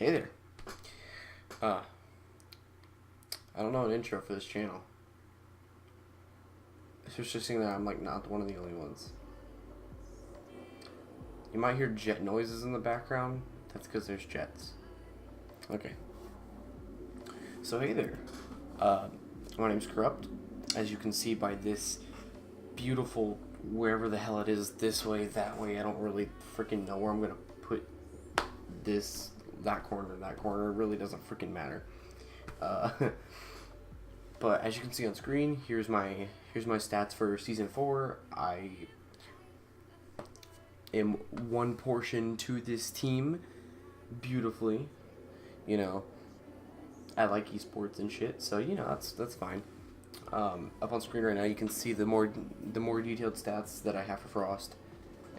Hey there. Uh, I don't know an intro for this channel. It's just seeing that I'm like not one of the only ones. You might hear jet noises in the background. That's because there's jets. Okay. So hey there. My name's Corrupt. As you can see by this beautiful, wherever the hell it is, this way, that way, I don't really freaking know where I'm gonna put this, that corner. It really doesn't freaking matter. But as you can see on screen, here's my stats for season 4. I am one portion to this team beautifully. You know, I like esports and shit, so you know that's fine. Up on screen right now, you can see the more detailed stats that I have for Frost,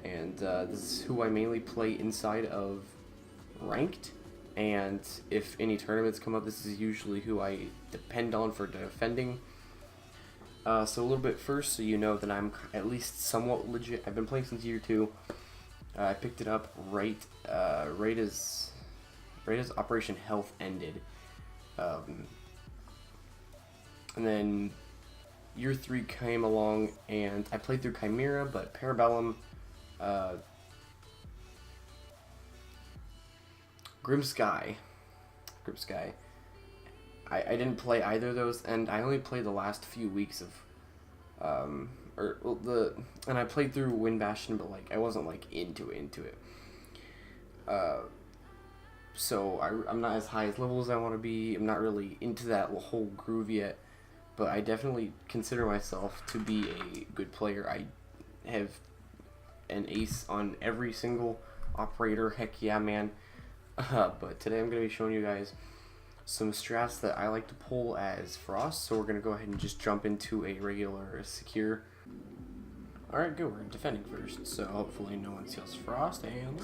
and this is who I mainly play inside of ranked. And if any tournaments come up, this is usually who I depend on for defending. So a little bit first, so you know that I'm at least somewhat legit. I've been playing since year 2. I picked it up right as Operation Health ended, and then year 3 came along, and I played through Chimera, but Parabellum, Grim Sky. I didn't play either of those, and I only played the last few weeks of, and I played through Wind Bastion, but like I wasn't like into it. So I'm not as high as level as I want to be. I'm not really into that whole groove yet, but I definitely consider myself to be a good player. I have an ace on every single operator. Heck yeah, man. But today I'm going to be showing you guys some strats that I like to pull as Frost, so we're going to go ahead and just jump into a regular secure. Alright, good, we're defending first, so hopefully no one steals Frost, and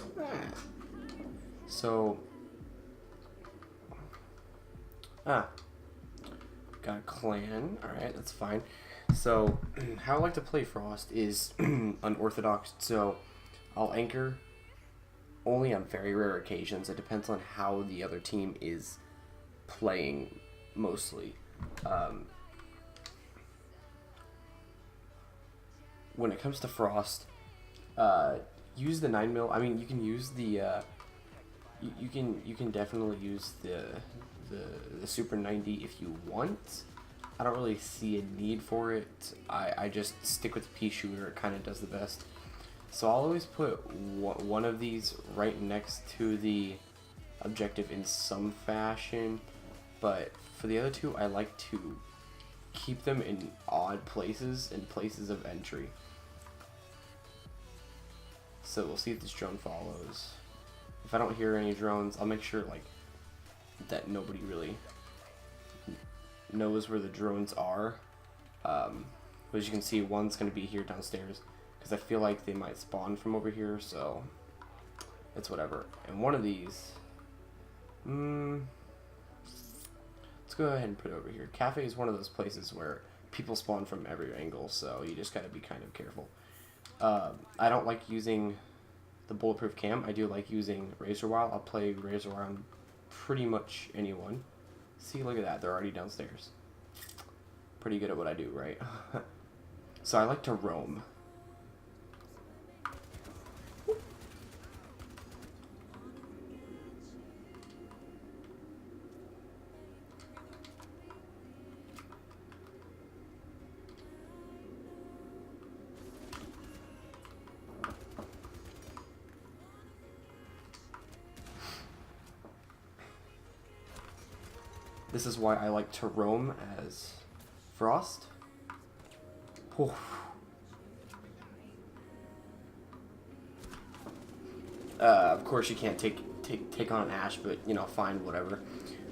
so, got a clan, alright, that's fine. So, how I like to play Frost is unorthodox, so I'll anchor only on very rare occasions. It depends on how the other team is playing, mostly. When it comes to Frost, use the 9mm. I mean, you can use the you can definitely use the Super 90 if you want. I don't really see a need for it. I just stick with the pea shooter. It kind of does the best. So I'll always put one of these right next to the objective in some fashion, but for the other two, I like to keep them in odd places and places of entry. So we'll see if this drone follows. If I don't hear any drones, I'll make sure like that nobody really knows where the drones are. But as you can see, one's going to be here downstairs, because I feel like they might spawn from over here, so it's whatever. And one of these, let's go ahead and put it over here. Cafe is one of those places where people spawn from every angle, so you just gotta be kind of careful. I don't like using the bulletproof cam. I do like using Razor Wire. I'll play Razor Wire on pretty much anyone. See, look at that, they're already downstairs. Pretty good at what I do, right? So I like to roam. This is why I like to roam as Frost. Oh. Of course you can't take on Ash, but you know, fine, whatever.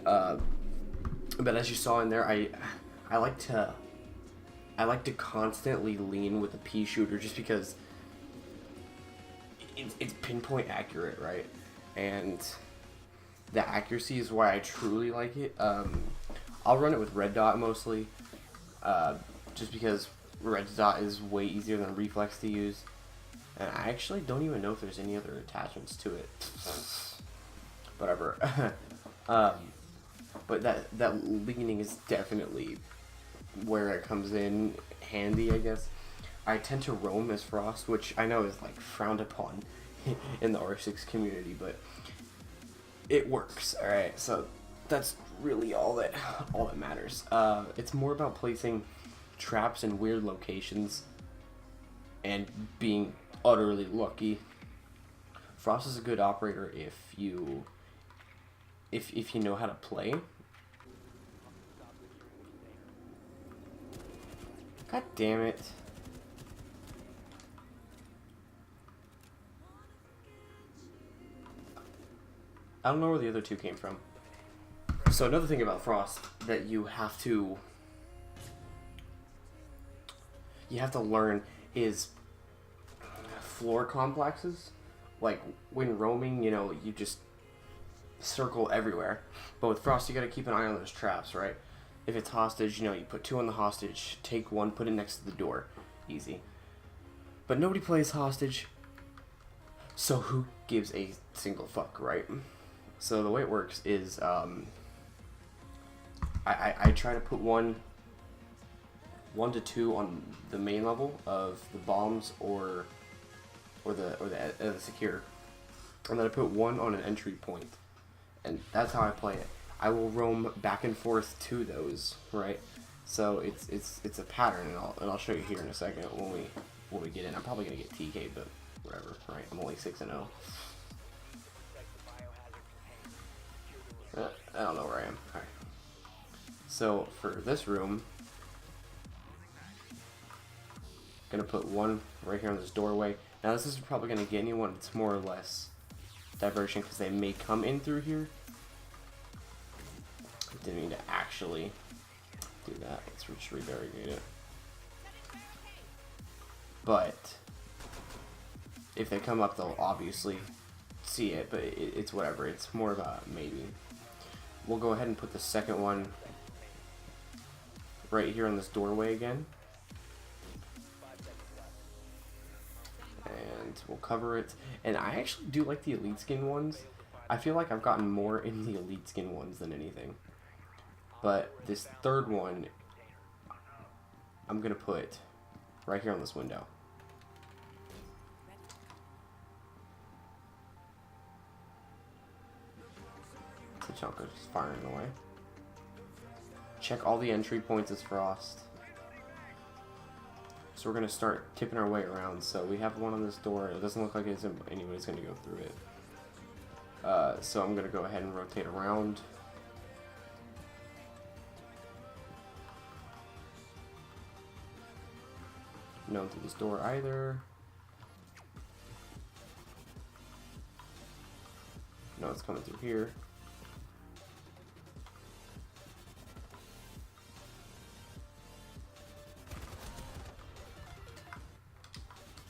But as you saw in there, I like to constantly lean with the pea shooter, just because it's pinpoint accurate, right? And the accuracy is why I truly like it. I'll run it with red dot mostly, just because red dot is way easier than reflex to use. And I actually don't even know if there's any other attachments to it. whatever. um, but that leaning is definitely where it comes in handy, I guess. I tend to roam as Frost, which I know is like frowned upon in the R6 community, but it works. All right, so that's really all that matters. It's more about placing traps in weird locations and being utterly lucky. Frost is a good operator if you know how to play. God damn it. I don't know where the other two came from. So another thing about Frost that you have to learn is floor complexes. Like when roaming, you know, you just circle everywhere. But with Frost, you gotta keep an eye on those traps, right? If it's hostage, you know, you put 2 on the hostage, take 1, put it next to the door. Easy. But nobody plays hostage, so who gives a single fuck, right? So the way it works is, I try to put 1 to 2 on the main level of the bombs or the secure, and then I put 1 on an entry point, and that's how I play it. I will roam back and forth to those, right? So it's a pattern, and I'll show you here in a second when we get in. I'm probably gonna get TK, but whatever, right? I'm only 6-0. I don't know where I am. All right. So for this room, gonna put 1 right here on this doorway. Now this is probably gonna get anyone. It's more or less diversion because they may come in through here. Didn't mean to actually do that. Let's just rebarricade it. But if they come up, they'll obviously see it. But it's whatever. It's more about maybe. We'll go ahead and put the second one right here on this doorway again. And we'll cover it. And I actually do like the elite skin ones. I feel like I've gotten more in the elite skin ones than anything. But this third one, I'm going to put right here on this window. Tachanka's just firing away. Check all the entry points as Frost. So we're going to start tipping our way around. So we have 1 on this door. It doesn't look like anybody's going to go through it. So I'm going to go ahead and rotate around. No one through this door either. No one's coming through here.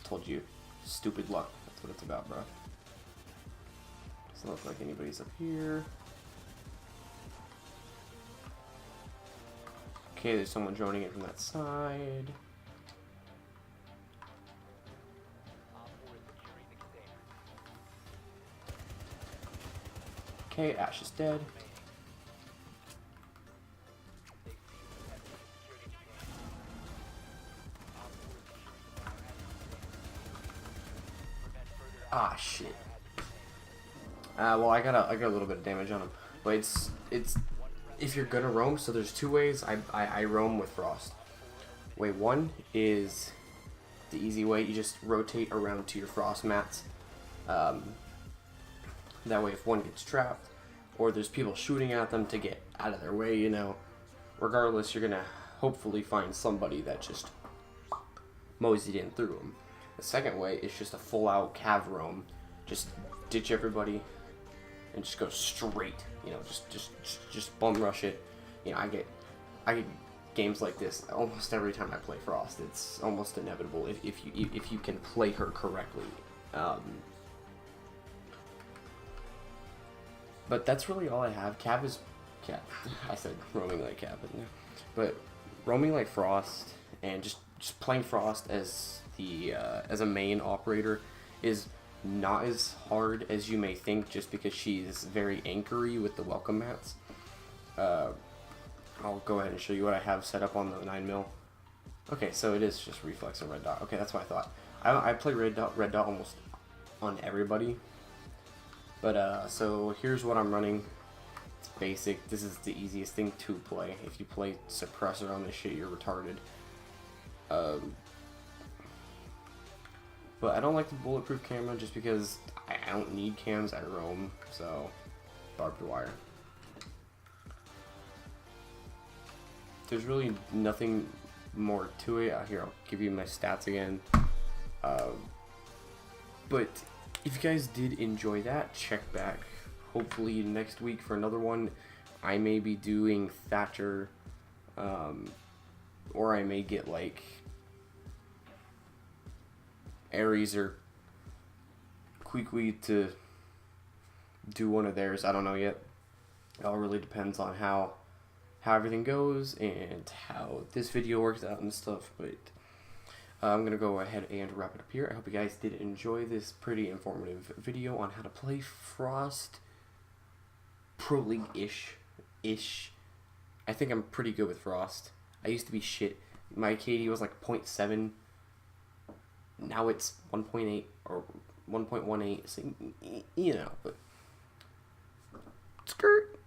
Told you, stupid luck. That's what it's about, bro. Doesn't look like anybody's up here. Okay, there's someone droning in from that side. Okay, Ash is dead. Ah, shit. Well, I got a little bit of damage on him, but it's if you're gonna roam. So there's 2 ways I roam with Frost. Way 1 is the easy way. You just rotate around to your Frost mats. That way, if one gets trapped, or there's people shooting at them to get out of their way, you know, regardless, you're gonna hopefully find somebody that just moseyed in through them. The second way is just a full-out cav roam. Just ditch everybody and just go straight. You know, just bum rush it. You know, I get games like this almost every time I play Frost. It's almost inevitable if you can play her correctly. But that's really all I have. Cav is Cav. I said roaming like Cav, but roaming like Frost and just playing Frost as the as a main operator is not as hard as you may think, just because she's very anchory with the welcome mats. I'll go ahead and show you what I have set up on the 9mm. Okay, so it is just reflex and red dot. Okay, that's what I thought. I play red dot almost on everybody. But so here's what I'm running. It's basic. This is the easiest thing to play. If you play suppressor on this shit, you're retarded. But I don't like the bulletproof camera just because I don't need cams at roam. So barbed wire. There's really nothing more to it. Here, I'll give you my stats again. But if you guys did enjoy that, check back. Hopefully next week for another one. I may be doing Thatcher, or I may get like Ares or Quickly to do one of theirs. I don't know yet. It all really depends on how everything goes and how this video works out and stuff. But I'm gonna go ahead and wrap it up here. I hope you guys did enjoy this pretty informative video on how to play Frost Pro League-ish. I think I'm pretty good with Frost. I used to be shit. My KD was like 0.7. Now it's 1.8 or 1.18. So, you know, but skirt.